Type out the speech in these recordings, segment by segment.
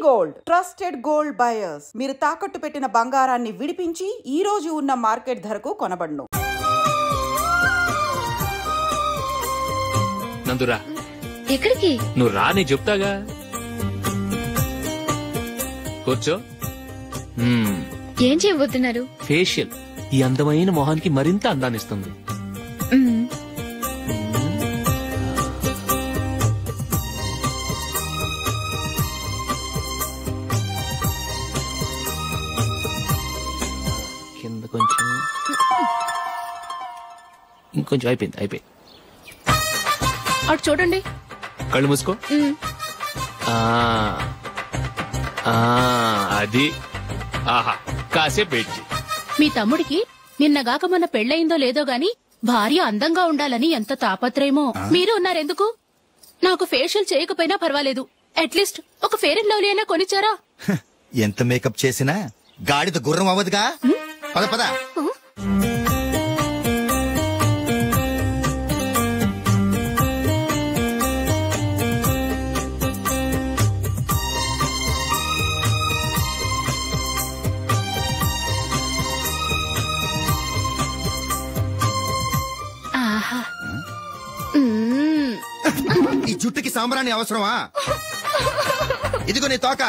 Gold, trusted gold buyers. మీరు తాకట్టు పెట్టిన బంగారాన్ని విడిపించి ఈ రోజు ఉన్న మార్కెట్ ధరకు కొనబడును. నందురా, ఎక్కడికి? నువ్వు రా, నేను చెప్తాగా. కూర్చో. ఏం చేయబోతున్నారు? ఫేషియల్. ఈ అందమైన మొహానికి మరింత అందాన్నిస్తుంది. కింద కొంచెం, ఇంకొంచెం. అయిపోయింది. అటు చూడండి. కళ్ళు మూసుకో. అది. ఆహా, కాసేపు పెట్టి. మీ తమ్ముడికి నిన్నగాక మొన్న పెళ్లయిందో లేదో గాని భార్య అందంగా ఉండాలని ఎంత తాపత్రయమో. మీరు ఉన్నారెందుకు? నాకు ఫేషియల్ చేయకపోయినా పర్వాలేదు, అట్లీస్ట్ ఒక ఫేర్ అండ్ లవ్లీ అయినా కొనిచ్చారా? ఎంత మేకప్ చేసినా గాడిద గుర్రం అవ్వదుగా. పద పద. ఈ జుట్టుకి సాంబ్రాణి అవసరమా? ఇదిగో నీ తోక.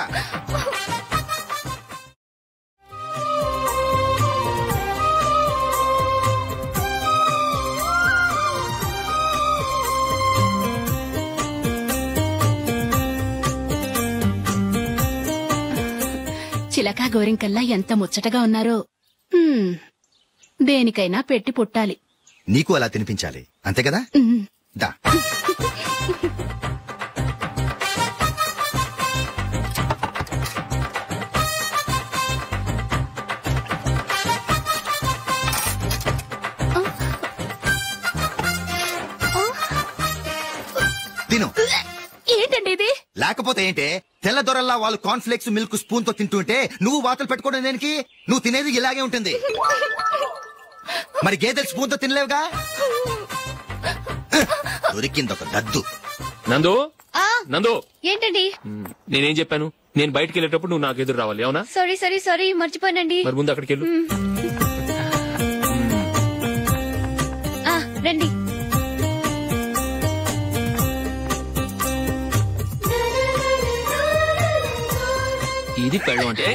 చిలకా గోరింకల్లా ఎంత ముచ్చటగా ఉన్నారో. దేనికైనా పెట్టి పుట్టాలి. నీకు అలా తినిపించాలి, అంతే కదా? దా. తిను. ఏంటండి ఇది? లేకపోతే ఏంటే, తెల్ల దొరల్లా వాళ్ళు కార్న్ఫ్లేక్స్ మిల్క్ స్పూన్ తో తింటుంటే నువ్వు వాతలు పెట్టుకోవడం దేనికి? నువ్వు తినేది ఇలాగే ఉంటుంది. మరి గేదెలు స్పూన్ తో తినలేవుగా. దొరికిందొక దద్దు. నందు, నందు. ఏంటండి? నేనేం చెప్పాను? నేను బయటకు వెళ్ళేటప్పుడు నువ్వు నాకు ఎదురు రావాలి, అవునా? సారీ మర్చిపోనండి. మరి ముందు అక్కడికి వెళ్ళు. రండి. ఇది పెళ్ళం అంటే.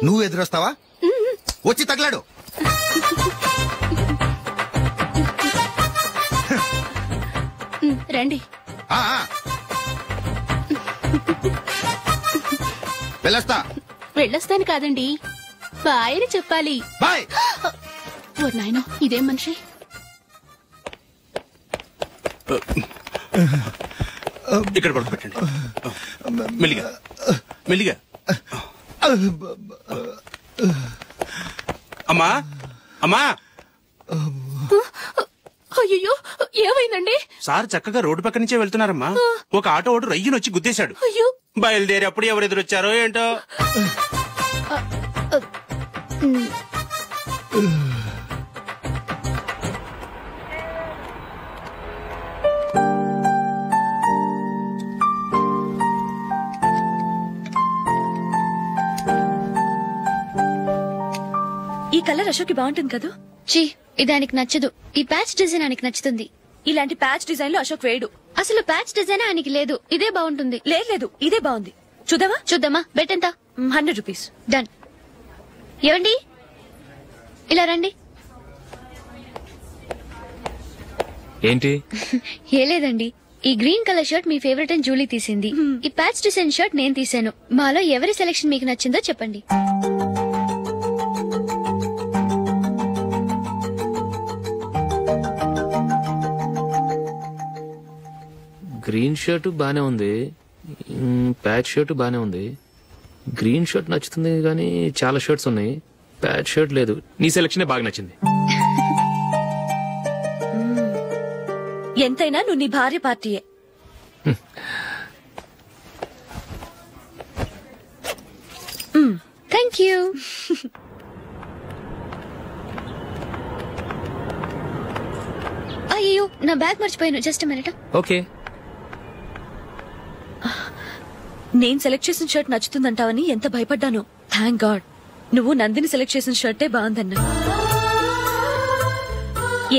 నువ్వు ఎదురొస్తావా? వచ్చి తగలాడు. రండి. వెళ్ళొస్తాను కాదండి, బాయ్ అని చెప్పాలి. బాయ్. ఓ నాయనో, ఇదేం మనిషి? ఇక్కడ పడుకోబెట్టండి. మెల్లిగా. అమ్మా. అయ్యో, ఏమైందండి? సార్ చక్కగా రోడ్డు పక్క నుంచే వెళ్తున్నారమ్మా. ఒక ఆటో ఓడు రయ్యనొచ్చి గుద్దేశాడు. అయ్యో. బయలుదేరి అప్పుడు ఎవరు ఎదురొచ్చారో ఏంటో. ఈ కలర్ అశోక్ కి బాగుంటుంది కదా? చీ, ఇది ఆయనకి నచ్చదు. ఈ ప్యాచ్ డిజైన్ ఆయనకి నచ్చుతుంది. ఇలాంటి ప్యాచ్ డిజైన్ లో అశోక్ వేయడు. అసలు ప్యాచ్ డిజైన్ ఆయనకి లేదు. ఇదే బాగుంటుంది. లేదు, ఇదే బాగుంది. చూద్దామా? బెట్ ఎంత? 100 రూపీస్. డన్. ఏవండి, ఇలా రండి. ఏంటి? ఏ లేదండి, ఈ గ్రీన్ కలర్ షర్ట్ మీ ఫేవరెట్ అని జూలీ తీసింది. ఈ ప్యాచ్ డిజైన్ షర్ట్ నేను తీసాను. మాలో ఎవరి సెలెక్షన్ మీకు నచ్చిందో చెప్పండి. గ్రీన్ షర్ట్ బానే ఉంది, ప్యాచ్ షర్ట్ బానే ఉంది. గ్రీన్ షర్ట్ నచ్చుతుంది కానీ చాలా షర్ట్స్ ఉన్నాయి, ప్యాచ్ షర్ట్ లేదు. నీ సెలెక్షనే బాగా నచ్చింది. ఎంతైనా నువ్వు నీ భార్య పార్టీయే. Thank you. అయ్యో నా బ్యాగ్ మర్చిపోయాను. Just minute. ఓకే. నేను సెలెక్ట్ చేసిన షర్ట్ నచ్చుతుందంటావని ఎంత భయపడ్డాను. థ్యాంక్ గాడ్ నువ్వు నందిని సెలెక్ట్ చేసిన షర్టే బాగుందన్నా.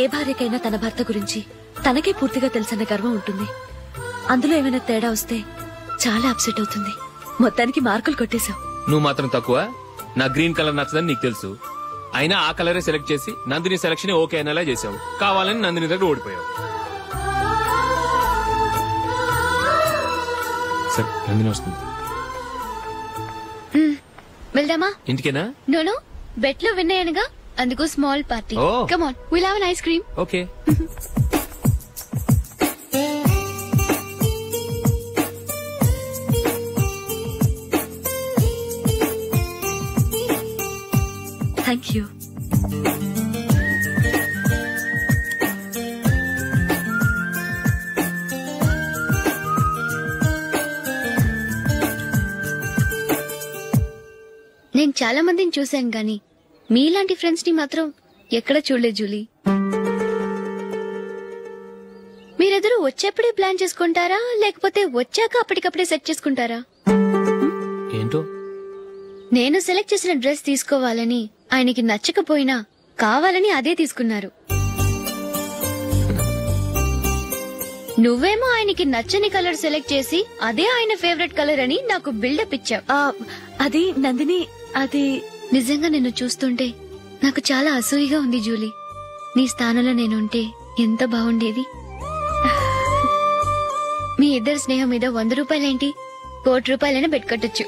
ఏ భార్యకైనా తన భర్త గురించి తనకే పూర్తిగా తెలుసన్న గర్వం ఉంటుంది. అందులో ఏమైనా తేడా వస్తే చాలా అప్సెట్ అవుతుంది. మొత్తానికి మార్కులు కొట్టేశావు. నువ్వు మాత్రం తక్కువ. నా గ్రీన్ కలర్ నచ్చదని నీకు తెలుసు. అయినా ఆ కలరే సెలెక్ట్ చేసి నందిని సెలెక్షన్ ఓకే అనేలా చేసావు. కావాలని నందిని దగ్గర ఓడిపోయావు. సరే నందిని వస్తుంది. వెళ్దామా? ఇంటికేనా? నోను బెట్ లో విన్ అయ్యానుగా, అందుకు small party. Come on, will have an ice cream. Okay. Thank you. నేను చాలా మందిని చూశాను గాని మీలాంటి ఫ్రెండ్స్ ని మాత్రం ఎక్కడ చూడలేదు జూలీ. మీరెదరూ వచ్చేప్పుడే ప్లాన్ చేసుకుంటారా లేకపోతే వచ్చాక అప్పటికప్పుడే సెట్ చేసుకుంటారా? ఏంటో నేను సెలెక్ట్ చేసిన డ్రెస్ తీసుకోవాలని ఆయనకి నచ్చకపోయినా కావాలని అదే తీసుకున్నారు. నువ్వేమో ఆయనకి నచ్చని కలర్ సెలెక్ట్ చేసి అదే ఆయన ఫేవరెట్ కలర్ అని నాకు బిల్డప్ ఇచ్చావు. అది నందిని, అది నిజంగా నిన్ను చూస్తుంటే నాకు చాలా అసూయగా ఉంది జూలీ. నీ స్థానంలో నేనుంటే ఎంత బాగుండేది. మీ ఇద్దరు స్నేహం మీద 100 రూపాయలేంటి, 1 కోటి రూపాయలైనా పెట్టుకట్టొచ్చు.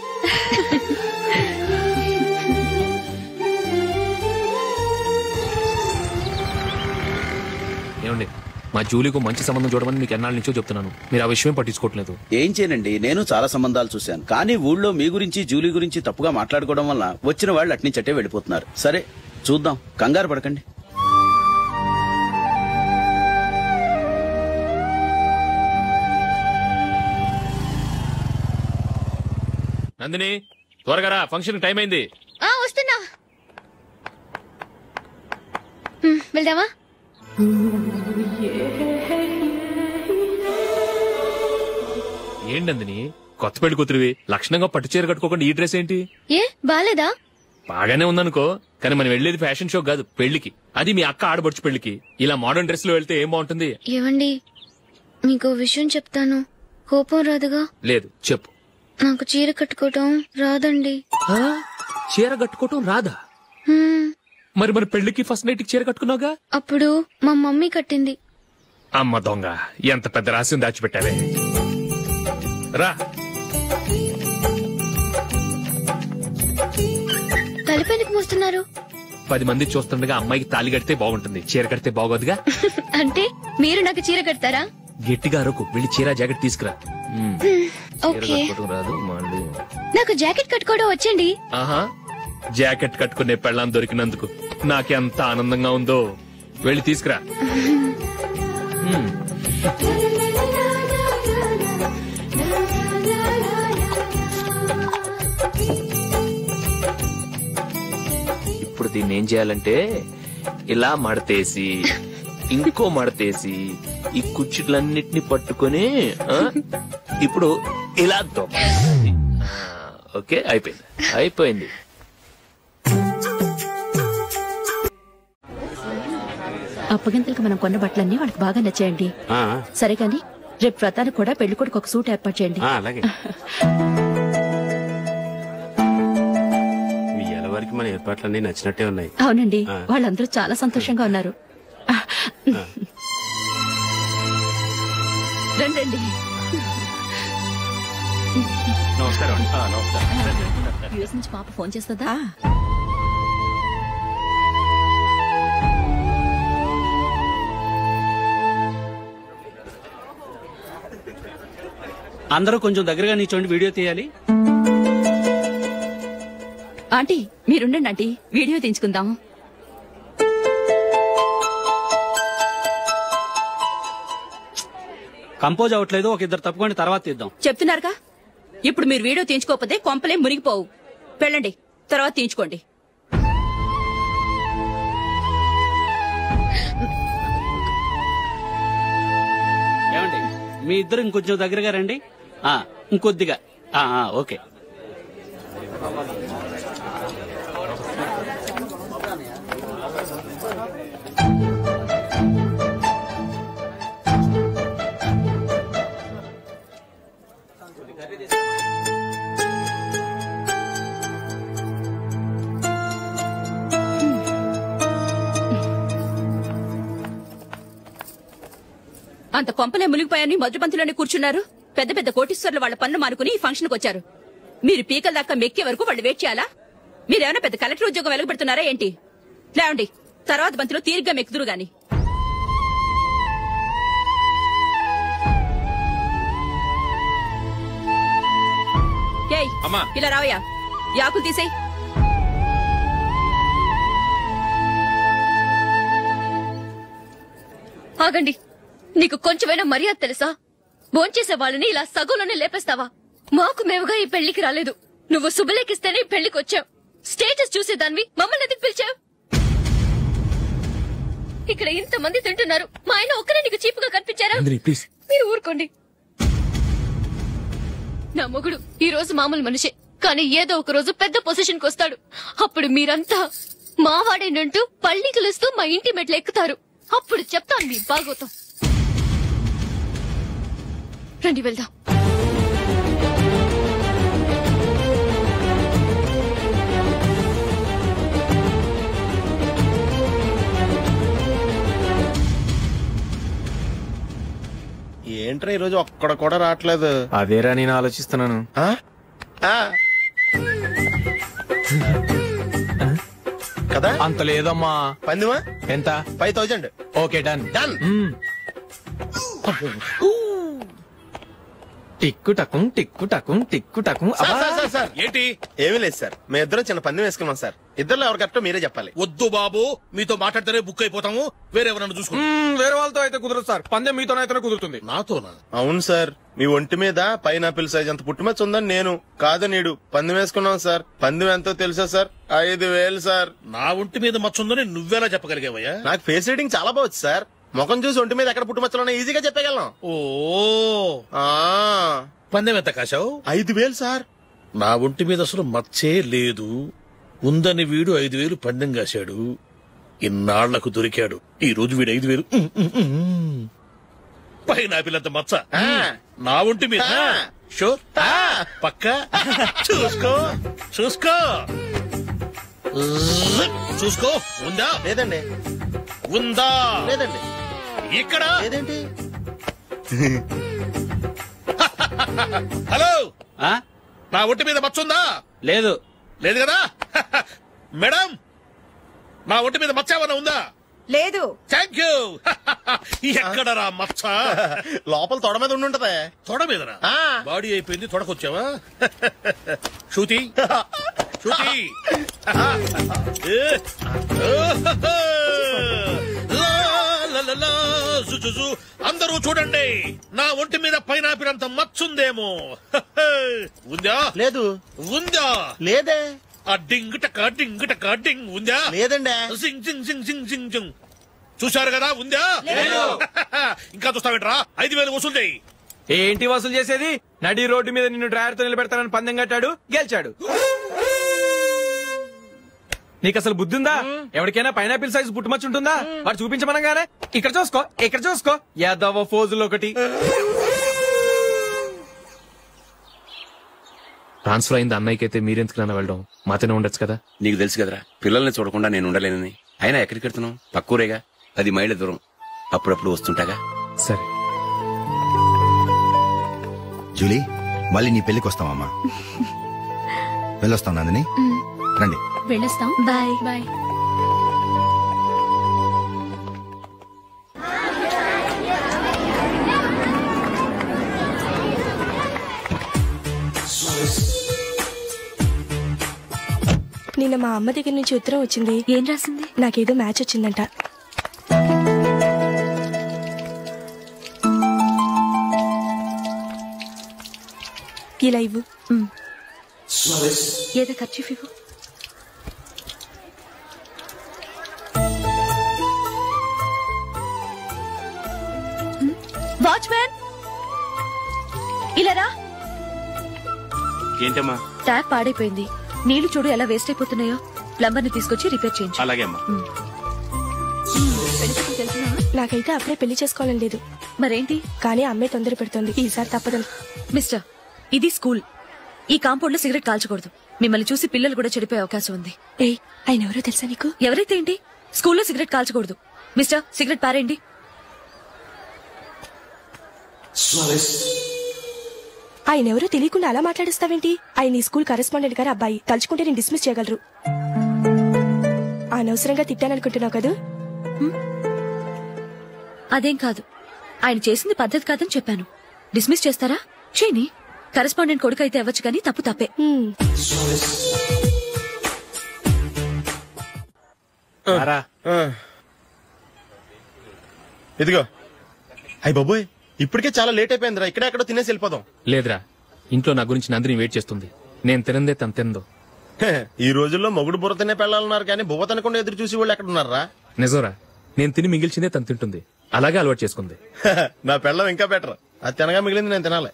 ఏమండి, మా జూలీకు మంచి సంబంధం చూడమని మీకు ఎన్నాళ్ళ నుంచో చెప్తున్నాను. మీరు ఆ విషయం పట్టించుకోవట్లేదు. ఏం చేయనండి, నేను చాలా సంబంధాలు చూశాను. కానీ ఊళ్ళో మీ గురించి జూలీ గురించి తప్పుగా మాట్లాడుకోవడం వల్ల వచ్చిన వాళ్ళు అట్నుంచటే వెళ్ళిపోతున్నారు. సరే చూద్దాం, కంగారు పడకండి. నందిని త్వరగా రా, ఫంక్షన్ టైం అయింది. వస్తున్నా. వెళ్దామా? ఏంటి నందిని, కొత్త పెళ్లి కూతురివి లక్షణంగా పట్టు చీర కట్టుకోకుండా ఈ డ్రెస్ ఏంటి? ఏ బాలేదా? బాగానే ఉందనుకో, కానీ మనం వెళ్లేది ఫ్యాషన్ షో కాదు, పెళ్లికి. అది మీ అక్క ఆడబడుచు పెళ్లికి. ఇలా మోడర్న్ డ్రెస్ లో వెళ్తే ఏం బాగుంటుంది? ఏవండి, మీకు విషయం చెప్తాను, కోపం రాదుగా? లేదు, చెప్పు. నాకు చీర కట్టుకోవటం రాదండి. చీర కట్టుకోవటం రాదా? మరి మన పెళ్లికి ఫస్ట్ నైట్ చీర కట్టుకున్నావుగా? అప్పుడు మా మమ్మీ కట్టింది. అమ్మ దొంగ, ఎంత పెద్ద రహస్యం దాచిపెట్టావే. రా. తలపెందుకు మోస్తున్నారు? 10 మంది చూస్తుండగా అమ్మాయికి తాళి కడితే బాగుంటుంది, చీర కడితే బాగోదుగా. అంటే మీరు నాకు చీర కడతారా? గట్టిగా అరకు, వెళ్ళి చీర జాకెట్ తీసుకురా. ఓకే. రాదు మళ్ళీ. నాకు జాకెట్ కట్టుకోవడం వచ్చండి. ఆహా, జాకెట్ కట్టుకునే పెళ్ళాం దొరికినందుకు నాకెంత ఆనందంగా ఉందో. వెళ్ళి తీసుకురా. ఇప్పుడు దీన్ని ఏం చేయాలంటే ఇలా మడతేసి ఇంకో మడతేసి ఈ కుచ్చిట్లన్నిటిని పట్టుకొని ఇప్పుడు ఇలా దొక్కాలి. ఓకే, అయిపోయింది అయిపోయింది. అప్పగింతలకు మనం కొన్న బట్టలన్నీ వాళ్ళకి బాగా నచ్చాయండి. సరే కానీ రేపు వ్రతానికి కూడా పెళ్లి కొడుకు ఒక సూట్ ఏర్పాటు చేయండి. అలాగే. వరకు మన ఏర్పాట్లన్నీ నచ్చినట్టే ఉన్నాయి. అవునండి, వాళ్ళందరూ చాలా సంతోషంగా ఉన్నారు. రండి. నమస్కారం. యూఎస్ నుంచి పాప ఫోన్ చేస్తుందా? అందరూ కొంచెం దగ్గరగా నిల్చోండి, వీడియో తీయాలి. ఆంటీ మీరుండండి ఆంటీ, వీడియో తీయించుకుందాం. కంపోజ్ అవ్వట్లేదు, ఒక ఇద్దరు తప్పుకొని తర్వాత తీద్దాం. చెప్తున్నారుగా, ఇప్పుడు మీరు వీడియో తీయించుకోకపోతే కొంపలే మునిగిపోవు. వెళ్ళండి, తర్వాత తీయించుకోండి. మీ ఇద్దరు ఇంకొంచెం దగ్గరగా రండి. ఇంకొద్దిగా. ఓకే. అంత కొంపలే మునిగిపోయాని మొదటి పంతిలోనే కూర్చున్నారు. పెద్ద పెద్ద కోటీశ్వర్లు వాళ్ళ పనులు మానుకుని ఈ ఫంక్షన్ కు వచ్చారు. మీరు పీకల దాకా మెక్కే వరకు వాళ్ళు వెయిట్ చేయాలా? మీరేమైనా పెద్ద కలెక్టర్ ఉద్యోగం వెలగబెడుతున్నారా ఏంటి? లేవండి, తర్వాత పంతిలో తీరిగ్గా మెక్కుదురు గాని. ఇలా రావయ్యా, యాకులు తీసేయ్. ఆగండి, నీకు కొంచెమైనా మర్యాద తెలుసా? భోంచేసే వాళ్ళని ఇలా సగంలోనే లేపేస్తావా? మాకు మేముగా ఈ పెళ్లికి రాలేదు. నువ్వు శుభలేఖిస్తేనే ఈ పెళ్లికి వచ్చావు. స్టేటస్ చూసేదానివి మమ్మల్ని ఎందుకు పిలిచావు? ఇక్కడ ఇంతమంది తింటున్నారు, మా ఆయన ఒక్కరే నీకు చీపుగా కనిపించారా? మీరు ఊరుకోండి. నా మొగుడు ఈ రోజు మామూలు మనిషే, కానీ ఏదో ఒక రోజు పెద్ద పొజిషన్ కు వస్తాడు. అప్పుడు మీరంతా మావాడేనంటూ పళ్ళి కలుస్తూ మా ఇంటి మెట్లు ఎక్కుతారు. అప్పుడు చెప్తాను మీ బాగోతం. రండి వెళ్దాం. ఏంట్రా ఈరోజు ఒక్కడ కూడా రావట్లేదు? అదేరా నేను ఆలోచిస్తున్నాను. కదా అంత లేదమ్మా. పందిమా ఎంత? 5000. Okay, done done. టిక్కు టకుం టిక్కు టకుం టిక్కు టకుం. సార్ ఏంటి? ఏమీ లేదు సార్, మేము ఇద్దరం చిన్న పందెం వేసుకున్నాం సార్. ఇద్దరు ఎవరు కరెక్టో మీరే చెప్పాలి. వద్దు బాబు, మీతో మాట్లాడితేనే బుక్ అయిపోతాము. వేరెవరన్నా చూసుకుంటాం. వేరే వాళ్ళతో అయితే కుదరదు సార్, పందెం మీతోనైతేనే కుదురుతుంది. నాతోనా? అవును సార్, మీ ఒంటి మీద పైనాపిల్ సైజ్ అంత పుట్టుమచ్చ ఉందని నేను కాదు నీడు పందెం వేసుకున్నాం సార్. పందెం ఎంతో తెలుసా సార్? 5000 సార్. నా ఒంటి మీద మచ్చ ఉందని నువ్వెలా చెప్పగలిగావయ్యా? నాకు ఫేస్ రీడింగ్ చాలా బాగుంది సార్. ముఖం చూసి ఒంటి మీద ఎక్కడ పుట్టుమచ్చలో ఈజీగా చెప్పగలం. ఓ పందెం ఎంత కాశావు? 5000 సార్. నా ఒంటి మీద అసలు మచ్చే లేదు. ఉందని వీడు 5000 పందెం కాశాడు. ఇన్నాళ్లకు దొరికాడు. ఈ రోజు వీడు 5000. పైనాపిల్ అంత మచ్చ నా ఒంటి మీద. షూర్? పక్క చూసుకో చూసుకో చూసుకో. ఉందా? లేదండి. ఉందా? లేదండి. ఇక్కడ లేదేంటి? హలో, నా ఒంటి మీద మచ్చ ఉందా? లేదు. లేదు కదా? మేడం, నా ఒంటి మీద మచ్చ ఏమన్నా ఉందా? లేదు. Thank you. ఎక్కడరా మచ్చ? లోపల తొడ మీద ఉండుంటదే. తొడ మీదనా? బాడీ అయిపోయింది, తొడకొచ్చావా? శృతి శృతి, అందరూ చూడండి, నా ఒంటి మీద పైనాపిల్ అంత మచ్చుందేమో. ఉందా? లేదు. ఉందా? లేదే. ఆ డింగ్ టక డింగ్ టక డింగ్ ఉందా? లేదండి. సింగ్ సింగ్ సింగ్ సింగ్ సింగ్ సింగ్. చూశారు కదా? ఉందా? ఇంకా చూస్తావేంట్రా? 5000 వసూలు చేయి. ఏంటి వసూలు చేసేది? నడి రోడ్డు మీద నిన్ను డ్రైవర్ తో నిలబెడతానని పందెం కట్టాడు, గెలిచాడు. నీకు అసలు బుద్ధి ఉందా? ఎవరికైనా పైనాపిల్ సైజ్ పుట్టుమచ్చు ఉంటుందా? వాడు చూపించమనగానే ఇక్కడ చూసుకో ఇక్కడ చూసుకో యాదవ ఫోజులు ఒకటి. ట్రాన్స్ఫర్ అయింది అన్నయ్యకి అయితే మీరెందుకు నన్ను వెళ్ళడం? మాతోనే ఉండొచ్చు కదా. నీకు తెలుసు కదరా, పిల్లల్ని చూడకుండా నేను ఉండలేనని. అయినా ఎక్కడికి వెళ్తున్నావు? పక్కూరేగా, 10 మైళ్ళ దూరం. అప్పుడప్పుడు వస్తుంటాగా. సరే జూలీ, మళ్ళీ నీ పెళ్లికి వస్తామమ్మా. వెళ్ళొస్తాం నందిని. రండి. వెళ్ళొస్తాం. Bye bye. నిన్న మా అమ్మ దగ్గర నుంచి ఉత్తరం వచ్చింది. ఏం రాసింది? నాకేదో మ్యాచ్ వచ్చిందంట. ఇలా ఇవ్వు. ఏదో ఖర్చు ఇవ్వు. వాచ్మ్యాన్, ఏంటమ్మా? ట్యాప్ పాడైపోయింది. నీళ్లు చూడు ఎలా వేస్ట్ అయిపోతున్నాయో. ప్లంబర్ ని తీసుకొచ్చి రిపేర్ చేయించు. అలాగే అమ్మా. నాకైతే అప్పుడే పెళ్లి చేసుకోవాలని లేదు. మరేంటి? కానీ అమ్మే తొందర పెడుతోంది. ఈసారి తప్పదని. మిస్టర్, ఇది స్కూల్. ఈ కాంపౌండ్ లో సిగరెట్ కాల్చకూడదు. మిమ్మల్ని చూసి పిల్లలు కూడా చెడిపోయే అవకాశం ఉంది. ఏయ్, ఆయన ఎవరో తెలుసా నీకు? ఎవరైతే ఏంటి, స్కూల్లో సిగరెట్ కాల్చకూడదు. మిస్టర్, సిగరెట్ పారేయండి. ఆయన ఎవరో తెలియకుండా అలా మాట్లాడిస్తావేంటి? ఆయన ఈ స్కూల్ కరెస్పాండెంట్ గారు అబ్బాయి. తలుచుకుంటే నేను డిస్మిస్ చేయగలరు. అనవసరంగా తిట్టాననుకుంటున్నావు కదా? అదేం కాదు. ఆయన చేసింది పద్ధతి కాదని చెప్పాను. డిస్మిస్ చేస్తారా? చేయని. కరెస్పాండెంట్ కొడుకు అయితే అవ్వచ్చు కానీ తప్పు తప్పే. ఇదిగో. అయ్య బాబోయ్, ఇప్పటికే చాలా లేట్ అయిపోయిందిరా. ఇక్కడ ఎక్కడో తినేసి వెళ్ళిపోదాం. లేదురా, ఇంట్లో నా గురించి నందిని వెయిట్ చేస్తుంది. నేను తినందే తను తిందో. ఈ రోజుల్లో మొగుడు బుర్ర తినే పెళ్ళాలన్నారు కానీ బువ్వ తినకుండా ఎదురు చూసి వాళ్ళు ఎక్కడ ఉన్నారా? నిజంరా, నేను తిని మిగిల్చిందే తను తింటుంది. అలాగే అలవాటు చేసుకుంది. నా పెళ్ళం ఇంకా బెటర్. అది తినగా మిగిలింది నేను తినాలి.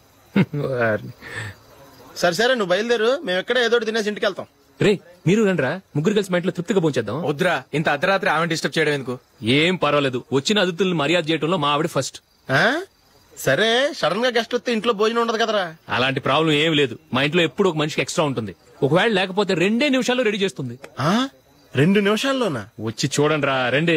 సరే సరే, నువ్వు బయలుదేరు. మేము ఎక్కడ ఏదో తినేసి ఇంటికి వెళ్తాం. రే, మీరు రండిరా, ముగ్గురు కలిసి మా ఇంట్లో తృప్తిగా పోంచేద్దాం. వద్దురా, ఇంత అర్ధరాత్రి ఆమె డిస్టర్బ్ చేయడం ఎందుకు? ఏం పర్వాలేదు, వచ్చిన అతిథులను మర్యాద చేయడంలో మా ఆవిడ ఫస్ట్. సరే, సడన్ గా గెస్ట్ వస్తే ఇంట్లో భోజనం ఉండదు కదరా? అలాంటి ప్రాబ్లం ఏం లేదు. మా ఇంట్లో ఎప్పుడు ఒక మనిషికి ఎక్స్ట్రా ఉంటుంది. ఒకవేళ లేకపోతే 2 నిమిషాల్లో రెడీ చేస్తుంది. 2 నిమిషాల్లోనా? వచ్చి చూడండి రా, రండి.